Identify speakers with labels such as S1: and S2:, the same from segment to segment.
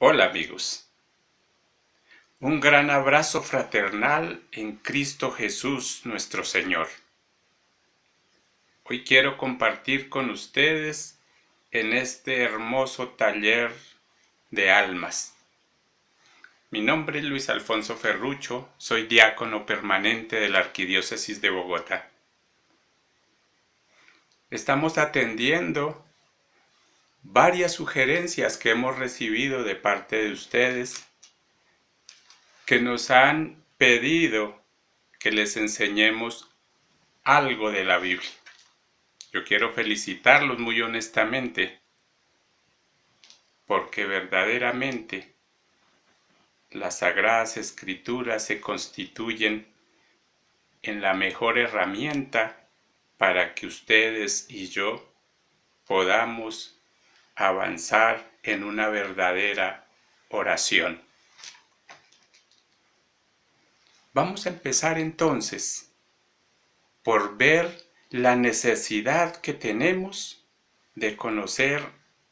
S1: Hola amigos, un gran abrazo fraternal en Cristo Jesús nuestro Señor. Hoy quiero compartir con ustedes en este hermoso taller de almas. Mi nombre es Luis Alfonso Ferrucho, soy diácono permanente de la Arquidiócesis de Bogotá. Estamos atendiendo varias sugerencias que hemos recibido de parte de ustedes que nos han pedido que les enseñemos algo de la Biblia. Yo quiero felicitarlos muy honestamente porque verdaderamente las Sagradas Escrituras se constituyen en la mejor herramienta para que ustedes y yo podamos avanzar en una verdadera oración. Vamos a empezar entonces por ver la necesidad que tenemos de conocer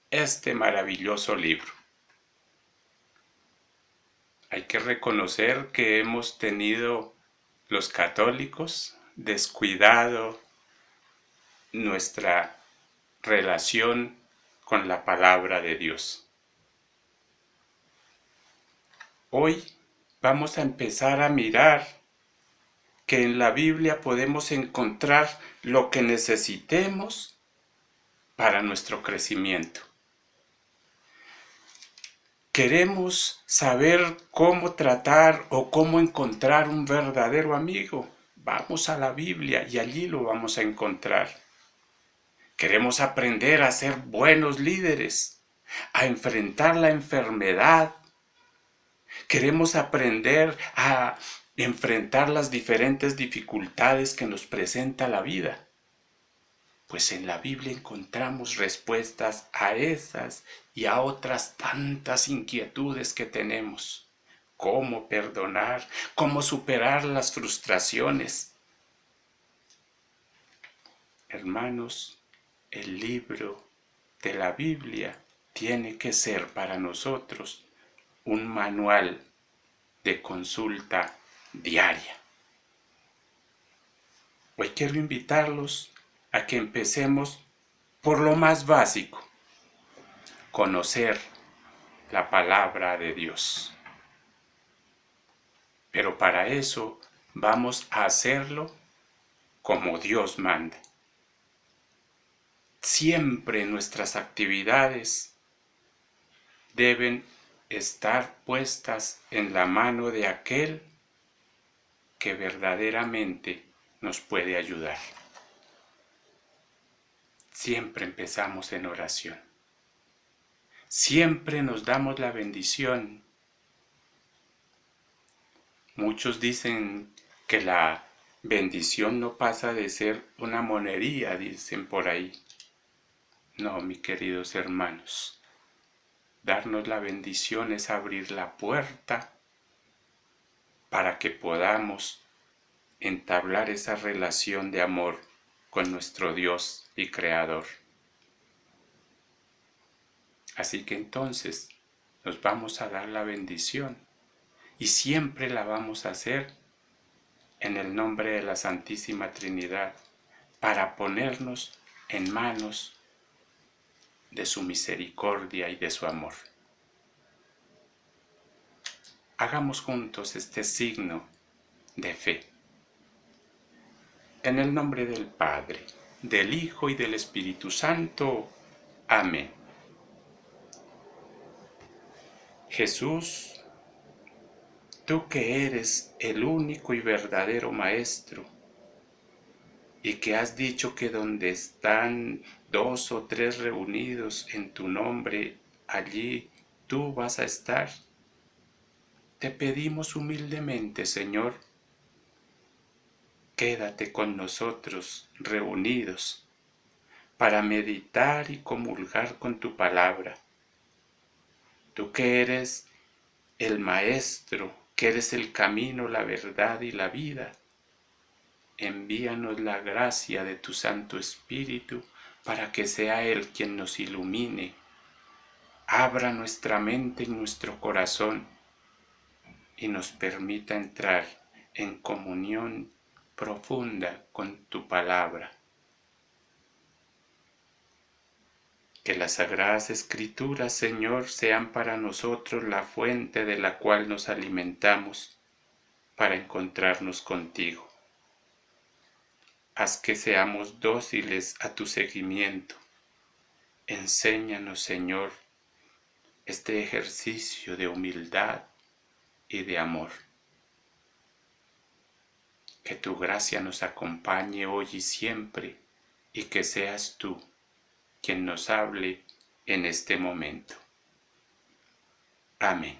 S1: este maravilloso libro. Hay que reconocer que hemos tenido los católicos descuidado nuestra relación con la palabra de Dios. Hoy vamos a empezar a mirar que en la Biblia podemos encontrar lo que necesitemos para nuestro crecimiento. Queremos saber cómo tratar o cómo encontrar un verdadero amigo. Vamos a la Biblia y allí lo vamos a encontrar. Queremos aprender a ser buenos líderes, a enfrentar la enfermedad. Queremos aprender a enfrentar las diferentes dificultades que nos presenta la vida. Pues en la Biblia encontramos respuestas a esas y a otras tantas inquietudes que tenemos. Cómo perdonar, cómo superar las frustraciones. Hermanos, el libro de la Biblia tiene que ser para nosotros un manual de consulta diaria. Hoy quiero invitarlos a que empecemos por lo más básico, conocer la palabra de Dios. Pero para eso vamos a hacerlo como Dios manda. Siempre nuestras actividades deben estar puestas en la mano de aquel que verdaderamente nos puede ayudar. Siempre empezamos en oración. Siempre nos damos la bendición. Muchos dicen que la bendición no pasa de ser una monería, dicen por ahí. No, mis queridos hermanos. Darnos la bendición es abrir la puerta para que podamos entablar esa relación de amor con nuestro Dios y Creador. Así que entonces nos vamos a dar la bendición y siempre la vamos a hacer en el nombre de la Santísima Trinidad para ponernos en manos de su misericordia y de su amor. Hagamos juntos este signo de fe. En el nombre del Padre, del Hijo y del Espíritu Santo. Amén. Jesús, tú que eres el único y verdadero Maestro, y que has dicho que donde están 2 o 3 reunidos en tu nombre, allí tú vas a estar. Te pedimos humildemente, Señor, quédate con nosotros reunidos para meditar y comulgar con tu palabra. Tú que eres el Maestro, que eres el camino, la verdad y la vida, envíanos la gracia de tu Santo Espíritu para que sea Él quien nos ilumine abra nuestra mente y nuestro corazón y nos permita entrar en comunión profunda con tu palabra. Que las Sagradas Escrituras, Señor, sean para nosotros la fuente de la cual nos alimentamos para encontrarnos contigo. Haz que seamos dóciles a tu seguimiento. Enséñanos, Señor, este ejercicio de humildad y de amor. Que tu gracia nos acompañe hoy y siempre, y que seas tú quien nos hable en este momento. Amén.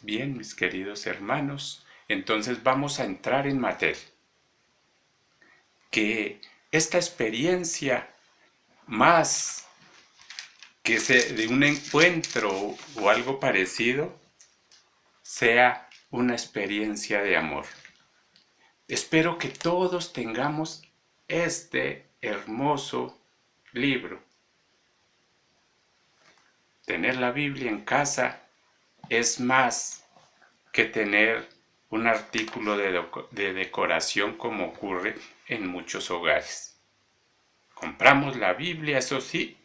S1: Bien, mis queridos hermanos, entonces vamos a entrar en materia. Que esta experiencia, más que de un encuentro o algo parecido, sea una experiencia de amor. Espero que todos tengamos este hermoso libro. Tener la Biblia en casa es más que tener un artículo de decoración como ocurre en muchos hogares. Compramos la Biblia, eso sí,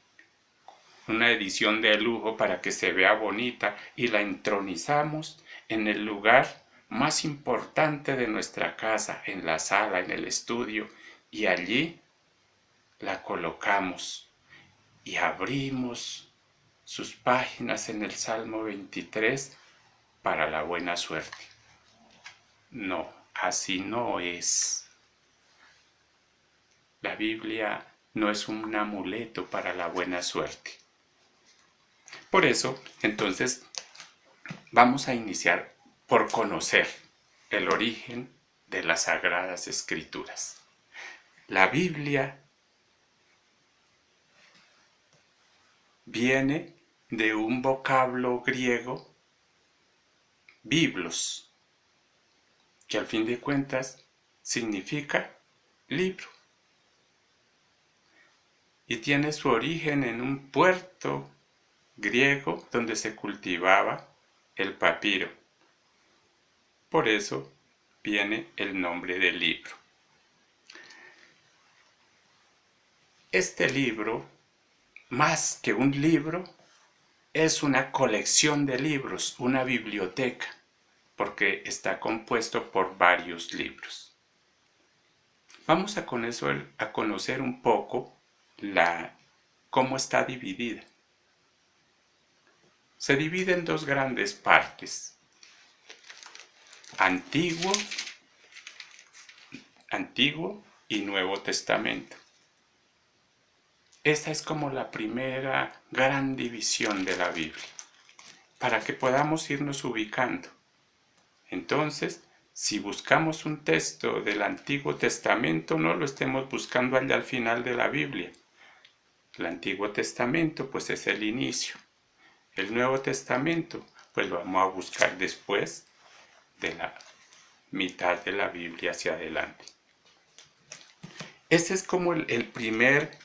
S1: una edición de lujo para que se vea bonita y la entronizamos en el lugar más importante de nuestra casa, en la sala, en el estudio, y allí la colocamos y abrimos sus páginas en el Salmo 23 para la buena suerte. No, así no es. La Biblia no es un amuleto para la buena suerte. Por eso, entonces, vamos a iniciar por conocer el origen de las Sagradas Escrituras. La Biblia viene de un vocablo griego, biblos, que al fin de cuentas significa libro. Y tiene su origen en un puerto griego donde se cultivaba el papiro. Por eso viene el nombre del libro. Este libro, más que un libro, es una colección de libros, una biblioteca, porque está compuesto por varios libros. Vamos a conocer un poco cómo está dividida. Se divide en dos grandes partes: Antiguo y Nuevo Testamento. Esta es como la primera gran división de la Biblia, para que podamos irnos ubicando. Entonces, si buscamos un texto del Antiguo Testamento, no lo estemos buscando allá al final de la Biblia. El Antiguo Testamento, pues, es el inicio. El Nuevo Testamento, pues lo vamos a buscar después de la mitad de la Biblia hacia adelante. Ese es como el primer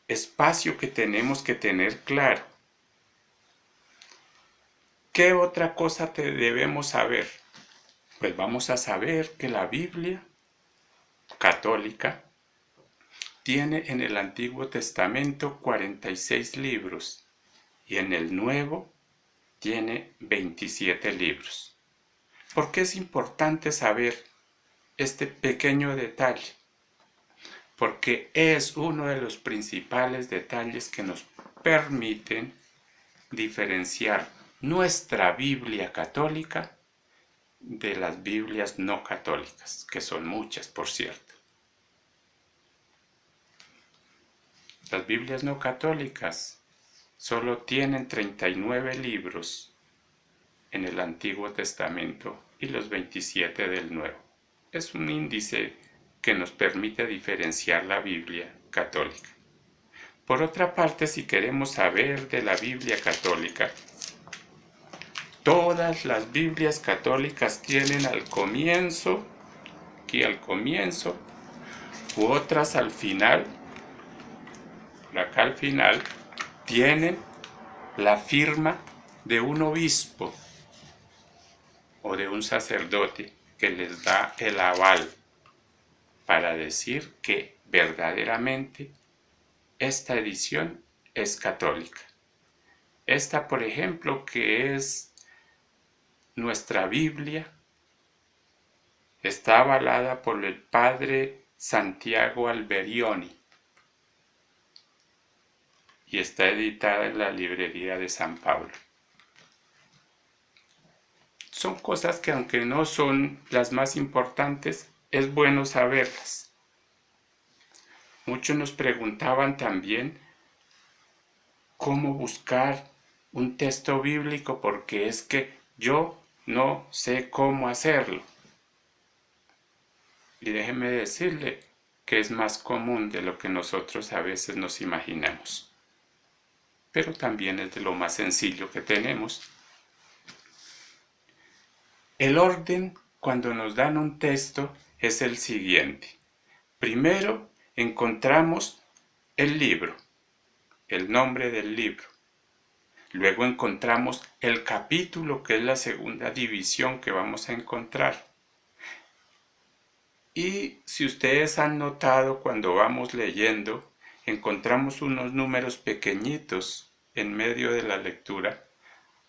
S1: espacio que tenemos que tener claro. ¿Qué otra cosa debemos saber? Pues vamos a saber que la Biblia católica tiene en el Antiguo Testamento 46 libros y en el Nuevo tiene 27 libros. ¿Por qué es importante saber este pequeño detalle? Porque es uno de los principales detalles que nos permiten diferenciar nuestra Biblia católica de las Biblias no católicas, que son muchas, por cierto. Las Biblias no católicas solo tienen 39 libros en el Antiguo Testamento y los 27 del Nuevo. Es un índice que nos permite diferenciar la Biblia católica. Por otra parte, si queremos saber de la Biblia católica, todas las Biblias católicas tienen al comienzo, u otras al final, por acá al final, tienen la firma de un obispo o de un sacerdote que les da el aval para decir que verdaderamente esta edición es católica. Esta, por ejemplo, que es nuestra Biblia, está avalada por el padre Santiago Alberioni y está editada en la librería de San Pablo. Son cosas que, aunque no son las más importantes, es bueno saberlas. Muchos nos preguntaban también cómo buscar un texto bíblico, porque es que yo no sé cómo hacerlo. Y déjeme decirle que es más común de lo que nosotros a veces nos imaginamos. Pero también es de lo más sencillo que tenemos. El orden cuando nos dan un texto es el siguiente. Primero encontramos el libro, el nombre del libro. Luego encontramos el capítulo, que es la segunda división que vamos a encontrar. Y si ustedes han notado, cuando vamos leyendo, encontramos unos números pequeñitos en medio de la lectura.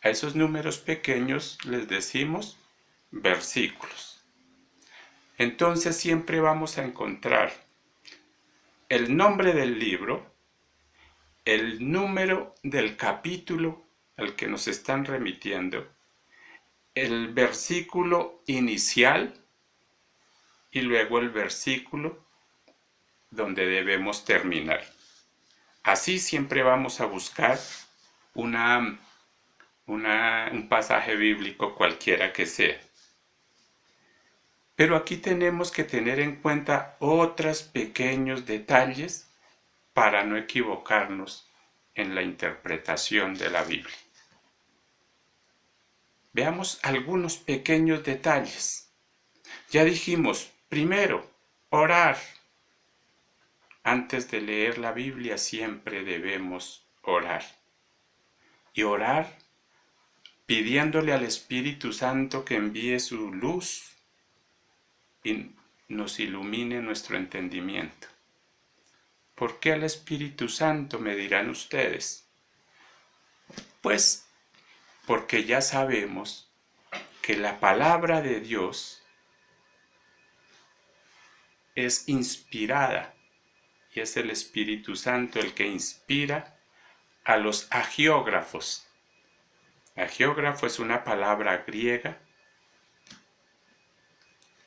S1: A esos números pequeños les decimos versículos. Entonces siempre vamos a encontrar el nombre del libro, el número del capítulo al que nos están remitiendo, el versículo inicial y luego el versículo donde debemos terminar. Así siempre vamos a buscar un pasaje bíblico cualquiera que sea. Pero aquí tenemos que tener en cuenta otros pequeños detalles para no equivocarnos en la interpretación de la Biblia. Veamos algunos pequeños detalles. Ya dijimos, primero, orar. Antes de leer la Biblia siempre debemos orar. Y orar pidiéndole al Espíritu Santo que envíe su luz y nos ilumine nuestro entendimiento. ¿Por qué al Espíritu Santo, me dirán ustedes? Pues porque ya sabemos que la palabra de Dios es inspirada y es el Espíritu Santo el que inspira a los agiógrafos. Agiógrafo es una palabra griega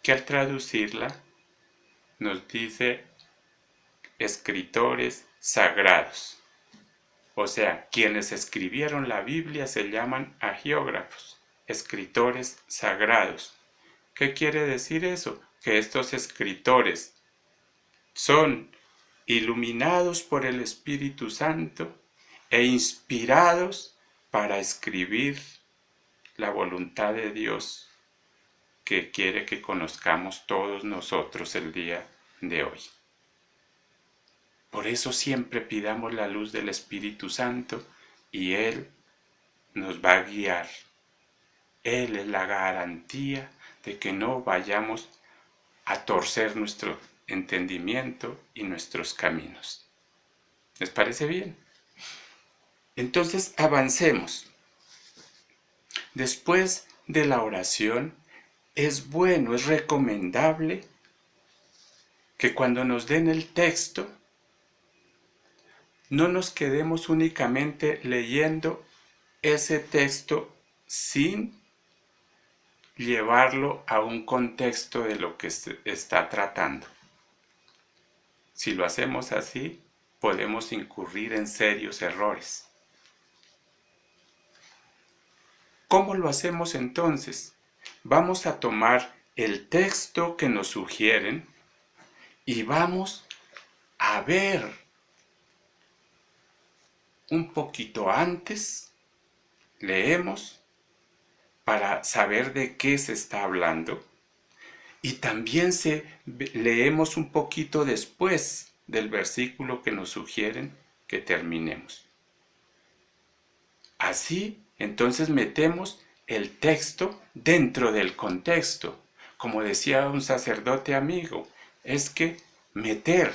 S1: que al traducirla nos dice escritores sagrados. O sea, quienes escribieron la Biblia se llaman agiógrafos, escritores sagrados. ¿Qué quiere decir eso? Que estos escritores son iluminados por el Espíritu Santo e inspirados para escribir la voluntad de Dios que quiere que conozcamos todos nosotros el día de hoy. Por eso siempre pidamos la luz del Espíritu Santo y Él nos va a guiar. Él es la garantía de que no vayamos a torcer nuestro entendimiento y nuestros caminos. ¿Les parece bien? Entonces avancemos. Después de la oración, es bueno, es recomendable que cuando nos den el texto, no nos quedemos únicamente leyendo ese texto sin llevarlo a un contexto de lo que se está tratando. Si lo hacemos así, podemos incurrir en serios errores. ¿Cómo lo hacemos entonces? Vamos a tomar el texto que nos sugieren y vamos a ver un poquito antes, leemos para saber de qué se está hablando y también leemos un poquito después del versículo que nos sugieren que terminemos. Así, entonces metemos el texto dentro del contexto. Como decía un sacerdote amigo, es que leer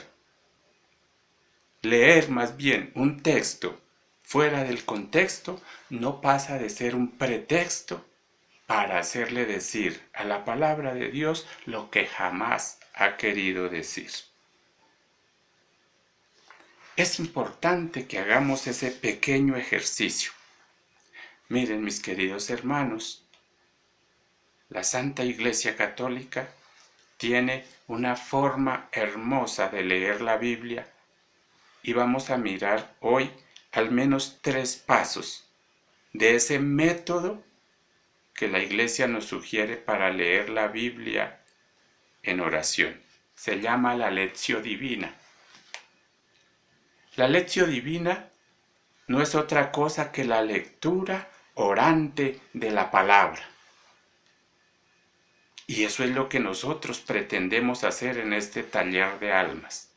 S1: más bien un texto fuera del contexto no pasa de ser un pretexto para hacerle decir a la palabra de Dios lo que jamás ha querido decir. Es importante que hagamos ese pequeño ejercicio. Miren, mis queridos hermanos, la Santa Iglesia Católica tiene una forma hermosa de leer la Biblia y vamos a mirar hoy al menos 3 pasos de ese método que la Iglesia nos sugiere para leer la Biblia en oración. Se llama la Lectio Divina. La Lectio Divina no es otra cosa que la lectura orante de la palabra. Y eso es lo que nosotros pretendemos hacer en este taller de almas.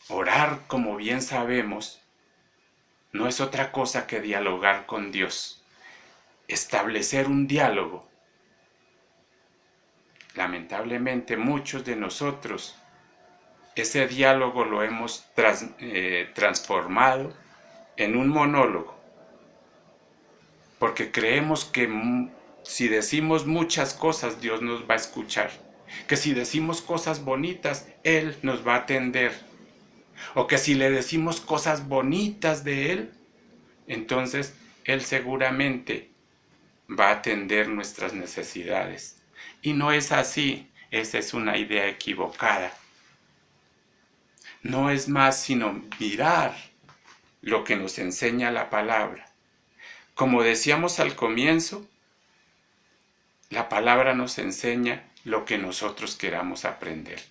S1: Orar, como bien sabemos, no es otra cosa que dialogar con Dios, establecer un diálogo. Lamentablemente muchos de nosotros ese diálogo lo hemos transformado en un monólogo, porque creemos que si decimos muchas cosas Dios nos va a escuchar, que si decimos cosas bonitas Él nos va a atender, o que si le decimos cosas bonitas de Él, entonces Él seguramente va a atender nuestras necesidades. Y no es así, esa es una idea equivocada. No es más sino mirar lo que nos enseña la palabra. Como decíamos al comienzo, la palabra nos enseña lo que nosotros queramos aprender.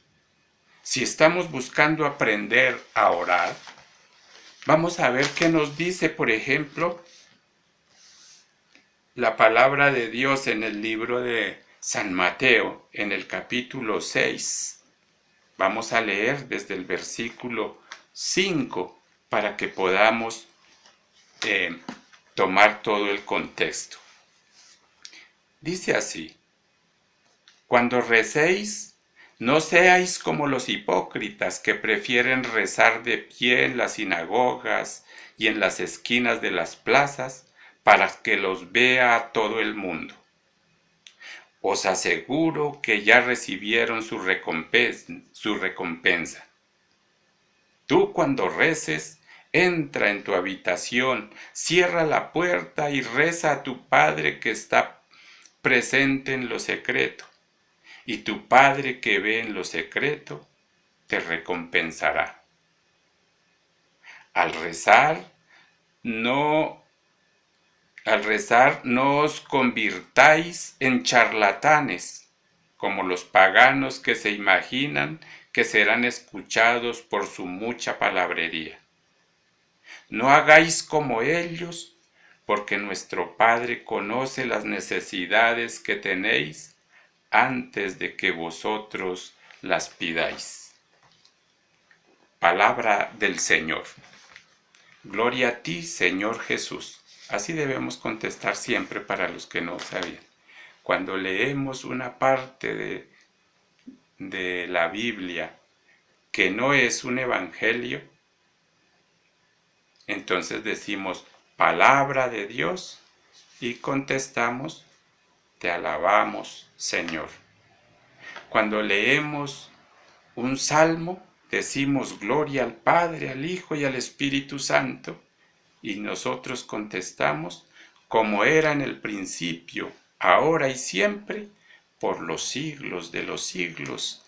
S1: Si estamos buscando aprender a orar, vamos a ver qué nos dice, por ejemplo, la palabra de Dios en el libro de San Mateo, en el capítulo 6. Vamos a leer desde el versículo 5 para que podamos tomar todo el contexto. Dice así: cuando recéis, no seáis como los hipócritas que prefieren rezar de pie en las sinagogas y en las esquinas de las plazas para que los vea todo el mundo. Os aseguro que ya recibieron su recompensa. Tú cuando reces, entra en tu habitación, cierra la puerta y reza a tu Padre que está presente en lo secreto. Y tu Padre que ve en lo secreto, te recompensará. Al rezar, no os convirtáis en charlatanes, como los paganos que se imaginan que serán escuchados por su mucha palabrería. No hagáis como ellos, porque nuestro Padre conoce las necesidades que tenéis antes de que vosotros las pidáis. Palabra del Señor. Gloria a ti, Señor Jesús. Así debemos contestar siempre para los que no sabían. Cuando leemos una parte de la Biblia que no es un evangelio, entonces decimos palabra de Dios y contestamos, te alabamos, Señor. Cuando leemos un salmo, decimos gloria al Padre, al Hijo y al Espíritu Santo, y nosotros contestamos, como era en el principio, ahora y siempre, por los siglos de los siglos.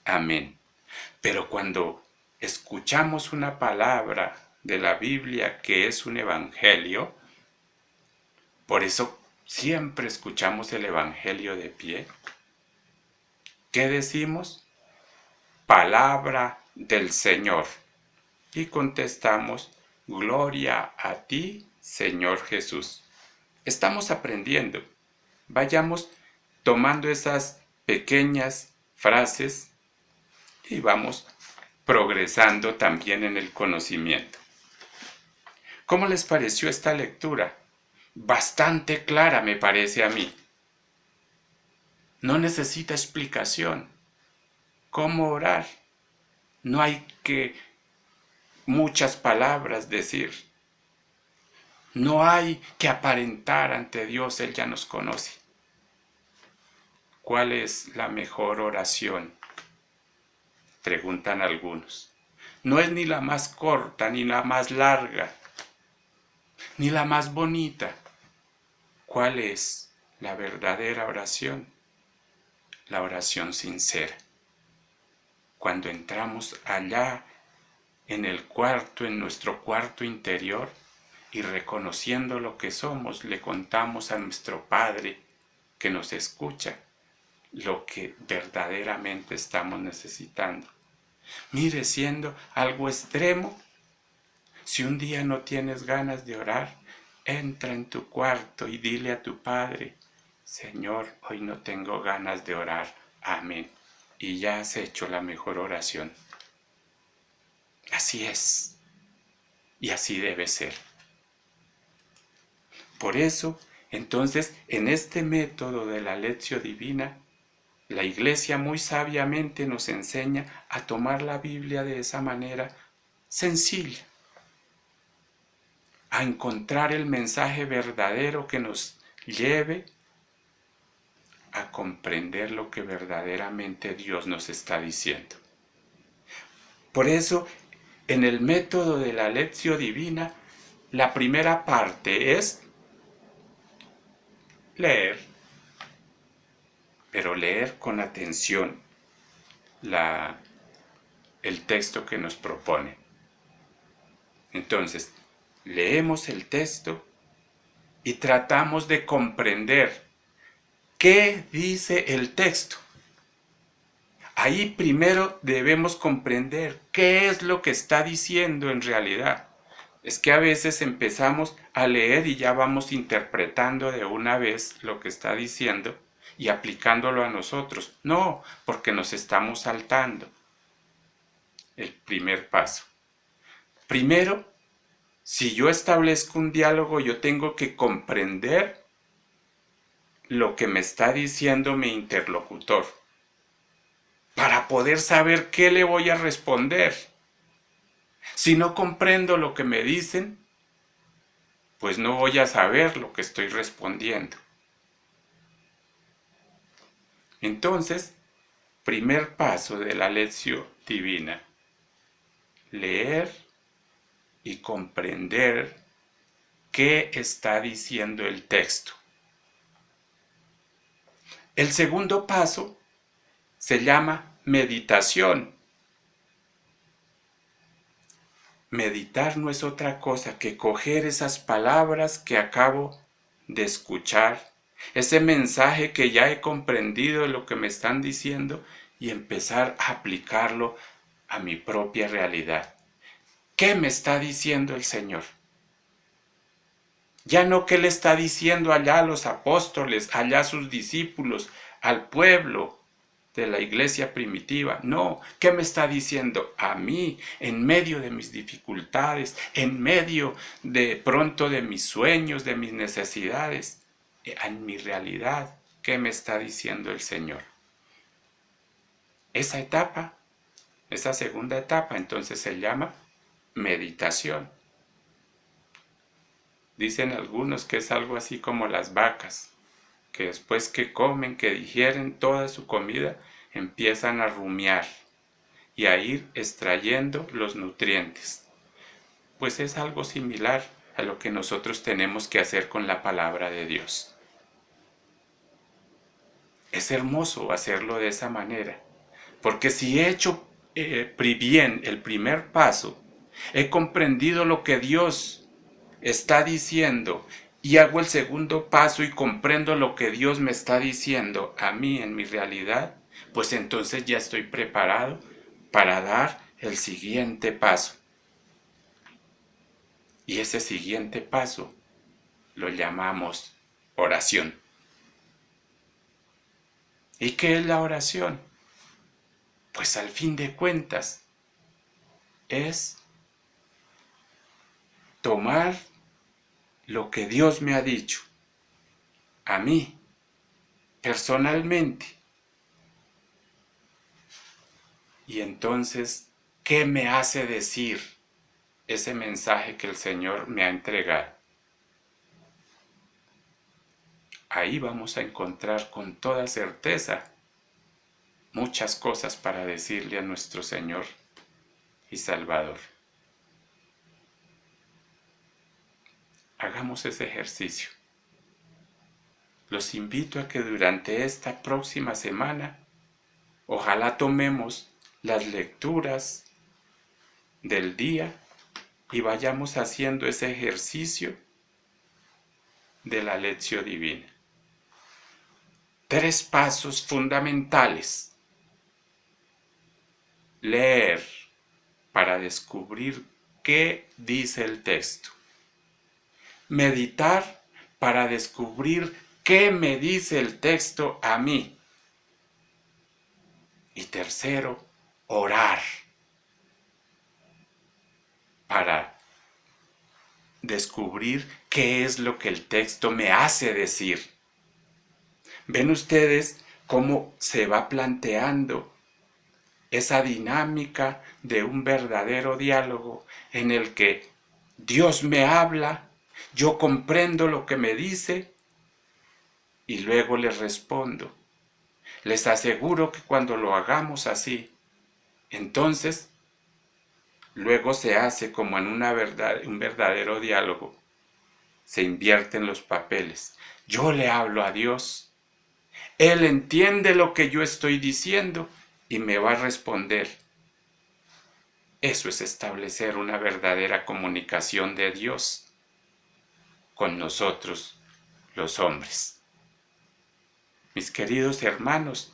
S1: Amén. Pero cuando escuchamos una palabra de la Biblia que es un evangelio, por eso siempre escuchamos el evangelio de pie. ¿Qué decimos? Palabra del Señor. Y contestamos, gloria a ti, Señor Jesús. Estamos aprendiendo. Vayamos tomando esas pequeñas frases y vamos progresando también en el conocimiento. ¿Cómo les pareció esta lectura? Bastante clara me parece a mí. No necesita explicación. ¿Cómo orar? No hay que muchas palabras decir. No hay que aparentar ante Dios, Él ya nos conoce. ¿Cuál es la mejor oración? Preguntan algunos. No es ni la más corta, ni la más larga, ni la más bonita. ¿Cuál es la verdadera oración? La oración sincera. Cuando entramos allá en el cuarto, en nuestro cuarto interior, y reconociendo lo que somos, le contamos a nuestro Padre que nos escucha lo que verdaderamente estamos necesitando. Mire, siendo algo extremo, si un día no tienes ganas de orar, entra en tu cuarto y dile a tu Padre: Señor, hoy no tengo ganas de orar. Amén. Y ya has hecho la mejor oración. Así es. Y así debe ser. Por eso, entonces, en este método de la Lectio Divina, la Iglesia muy sabiamente nos enseña a tomar la Biblia de esa manera sencilla, a encontrar el mensaje verdadero que nos lleve a comprender lo que verdaderamente Dios nos está diciendo. Por eso, en el método de la Lectio Divina, la primera parte es leer, pero leer con atención el texto que nos propone. Entonces, leemos el texto y tratamos de comprender qué dice el texto. Ahí primero debemos comprender qué es lo que está diciendo en realidad. Es que a veces empezamos a leer y ya vamos interpretando de una vez lo que está diciendo y aplicándolo a nosotros. No, porque nos estamos saltando el primer paso. Primero, si yo establezco un diálogo, yo tengo que comprender lo que me está diciendo mi interlocutor para poder saber qué le voy a responder. Si no comprendo lo que me dicen, pues no voy a saber lo que estoy respondiendo. Entonces, primer paso de la Lectio Divina: leer y comprender qué está diciendo el texto. El segundo paso se llama meditación. Meditar no es otra cosa que coger esas palabras que acabo de escuchar, ese mensaje que ya he comprendido de lo que me están diciendo, y empezar a aplicarlo a mi propia realidad. ¿Qué me está diciendo el Señor? Ya no qué le está diciendo allá a los apóstoles, allá a sus discípulos, al pueblo de la iglesia primitiva. No, ¿qué me está diciendo a mí en medio de mis dificultades, en medio de pronto de mis sueños, de mis necesidades? En mi realidad, ¿qué me está diciendo el Señor? Esa etapa, esa segunda etapa, entonces se llama meditación. Dicen algunos que es algo así como las vacas, que después que comen, que digieren toda su comida, empiezan a rumiar y a ir extrayendo los nutrientes. Pues es algo similar a lo que nosotros tenemos que hacer con la palabra de Dios. Es hermoso hacerlo de esa manera, porque si he hecho bien el primer paso, he comprendido lo que Dios está diciendo y hago el segundo paso y comprendo lo que Dios me está diciendo a mí en mi realidad, pues entonces ya estoy preparado para dar el siguiente paso. Y ese siguiente paso lo llamamos oración. ¿Y qué es la oración? Pues al fin de cuentas, es tomar lo que Dios me ha dicho a mí personalmente. Y entonces, ¿qué me hace decir ese mensaje que el Señor me ha entregado? Ahí vamos a encontrar con toda certeza muchas cosas para decirle a nuestro Señor y Salvador. Hagamos ese ejercicio. Los invito a que durante esta próxima semana, ojalá tomemos las lecturas del día y vayamos haciendo ese ejercicio de la lección divina. 3 pasos fundamentales. Leer para descubrir qué dice el texto. Meditar para descubrir qué me dice el texto a mí. Y tercero, orar para descubrir qué es lo que el texto me hace decir. ¿Ven ustedes cómo se va planteando esa dinámica de un verdadero diálogo en el que Dios me habla, yo comprendo lo que me dice y luego le respondo? Les aseguro que cuando lo hagamos así, entonces luego se hace como en un verdadero diálogo. Se invierten los papeles. Yo le hablo a Dios. Él entiende lo que yo estoy diciendo y me va a responder. Eso es establecer una verdadera comunicación de Dios con nosotros, los hombres. Mis queridos hermanos,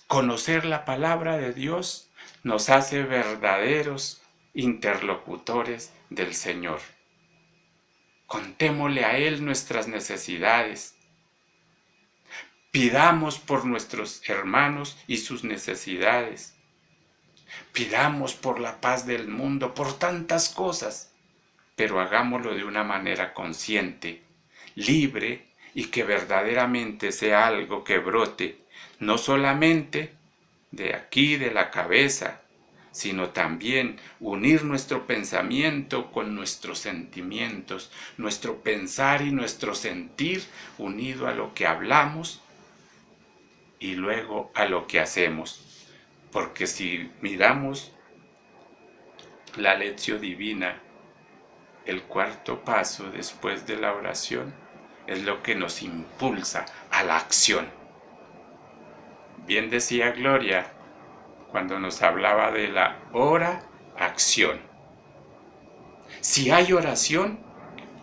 S1: conocer la palabra de Dios nos hace verdaderos interlocutores del Señor. Contémosle a Él nuestras necesidades. Pidamos por nuestros hermanos y sus necesidades. Pidamos por la paz del mundo, por tantas cosas, pero hagámoslo de una manera consciente, libre y que verdaderamente sea algo que brote, no solamente de aquí, de la cabeza, sino también unir nuestro pensamiento con nuestros sentimientos, nuestro pensar y nuestro sentir unido a lo que hablamos y luego a lo que hacemos. Porque si miramos la lección divina, el cuarto paso después de la oración es lo que nos impulsa a la acción. Bien decía Gloria cuando nos hablaba de la oración. Si hay oración,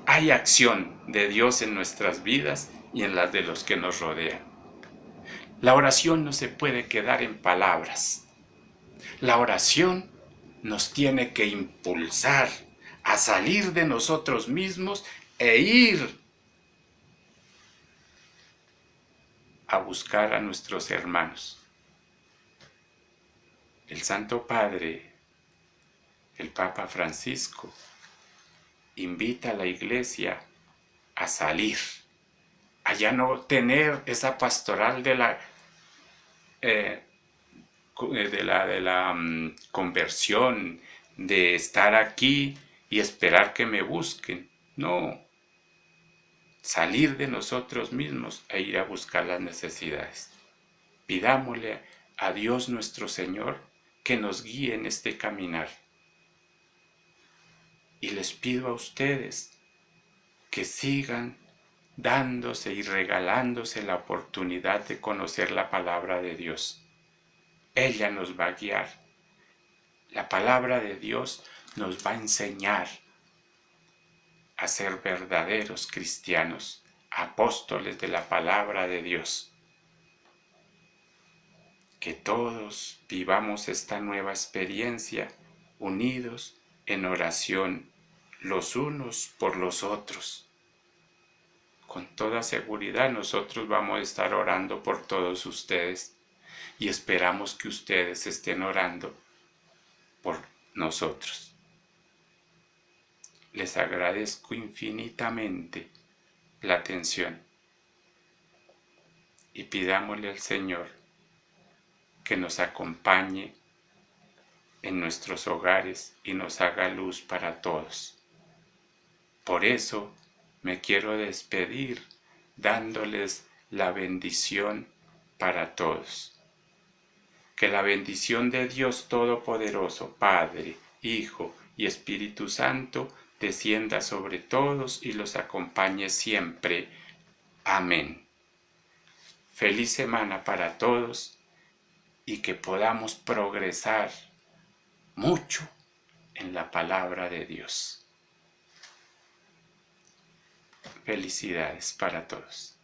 S1: hay acción de Dios en nuestras vidas y en las de los que nos rodean. La oración no se puede quedar en palabras. La oración nos tiene que impulsar a salir de nosotros mismos e ir a buscar a nuestros hermanos. El Santo Padre, el Papa Francisco, invita a la Iglesia a salir, a ya no tener esa pastoral de la conversión, de estar aquí y esperar que me busquen. No, salir de nosotros mismos e ir a buscar las necesidades. Pidámosle a Dios nuestro Señor que nos guíe en este caminar. Y les pido a ustedes que sigan dándose y regalándose la oportunidad de conocer la palabra de Dios. Ella nos va a guiar. La palabra de Dios nos va a enseñar a ser verdaderos cristianos, apóstoles de la palabra de Dios. Que todos vivamos esta nueva experiencia unidos en oración los unos por los otros. Con toda seguridad nosotros vamos a estar orando por todos ustedes y esperamos que ustedes estén orando por nosotros. Les agradezco infinitamente la atención y pidámosle al Señor que nos acompañe en nuestros hogares y nos haga luz para todos. Por eso me quiero despedir dándoles la bendición para todos. Que la bendición de Dios Todopoderoso, Padre, Hijo y Espíritu Santo, descienda sobre todos y los acompañe siempre. Amén. Feliz semana para todos y que podamos progresar mucho en la palabra de Dios. Felicidades para todos.